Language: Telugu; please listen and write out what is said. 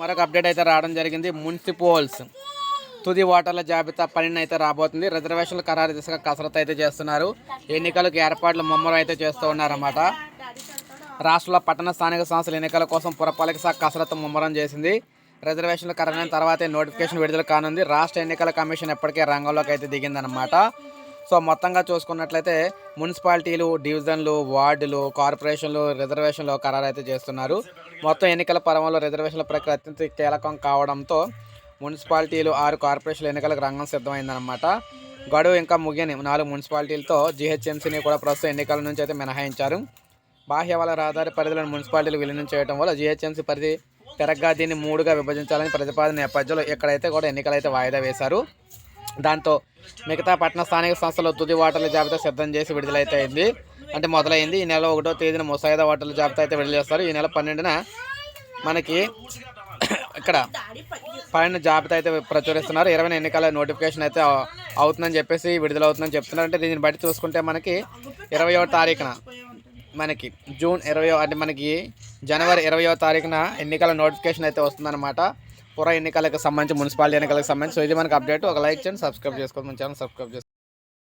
మరొక అప్డేట్ అయితే రావడం జరిగింది. మున్సిపల్స్ తుది ఓటర్ల జాబితా 12 అయితే రాబోతుంది. రిజర్వేషన్లు ఖరారు దిశగా కసరత్తు అయితే చేస్తున్నారు. ఎన్నికలకు ఏర్పాట్లు ముమ్మరం అయితే చేస్తూ ఉన్నారన్నమాట. రాష్ట్రంలో పట్టణ స్థానిక సంస్థల ఎన్నికల కోసం పురపాలక శాఖ కసరత్తు ముమ్మరం చేసింది. రిజర్వేషన్లు ఖరారైన తర్వాతే నోటిఫికేషన్ విడుదల కానుంది. రాష్ట్ర ఎన్నికల కమిషన్ ఇప్పటికే రంగంలోకి అయితే దిగిందనమాట. సో మొత్తంగా చూసుకున్నట్లయితే మున్సిపాలిటీలు, డివిజన్లు, వార్డులు, కార్పొరేషన్లు రిజర్వేషన్లు ఖరారు అయితే చేస్తున్నారు. మొత్తం ఎన్నికల పర్వంలో రిజర్వేషన్ల ప్రక్రియ అత్యంత కీలకం కావడంతో మున్సిపాలిటీలు 6 కార్పొరేషన్ల ఎన్నికలకు రంగం సిద్ధమైందనమాట. గడువు ఇంకా ముగియని 4 మున్సిపాలిటీలతో జీహెచ్ఎంసీని కూడా ప్రస్తుతం ఎన్నికల నుంచి అయితే మినహాయించారు. బాహ్య వల రహదారి పరిధిలోని మున్సిపాలిటీలు విలీనం చేయడం వల్ల జీహెచ్ఎంసీ పరిధి పెరగ్గా దీన్ని 3గా విభజించాలని ప్రతిపాదన నేపథ్యంలో ఇక్కడైతే కూడా ఎన్నికలైతే వాయిదా వేశారు. దాంతో మిగతా పట్టణ స్థానిక సంస్థలు తుది ఓటర్ల జాబితా సిద్ధం చేసి విడుదలైతే అయింది. అంటే మొదలైంది. ఈ నెల 1వ తేదీన ముసాయిదా ఓటర్ల జాబితా అయితే విడుదల చేస్తారు. ఈ నెల 12న మనకి ఇక్కడ పైన జాబితా అయితే ప్రచురిస్తున్నారు. 20న ఎన్నికల నోటిఫికేషన్ అయితే అవుతుందని చెప్పేసి విడుదలవుతుందని చెప్తున్నారు. అంటే దీన్ని బట్టి చూసుకుంటే మనకి 20వ తారీఖున మనకి జూన్ 20 అంటే మనకి జనవరి 20వ తారీఖున ఎన్నికల నోటిఫికేషన్ అయితే వస్తుందన్నమాట. పుర ఎన్నికలకు సంబంధించి, మున్సిపాలిటీ ఎన్నికలకు సంబంధించి. సో ఇది మనకి అప్డేట్. ఒక లైక్ చేయండి, సబ్స్క్రైబ్ చేసుకోండి, మన ఛానల్ సబ్స్క్రైబ్ చేసుకోండి.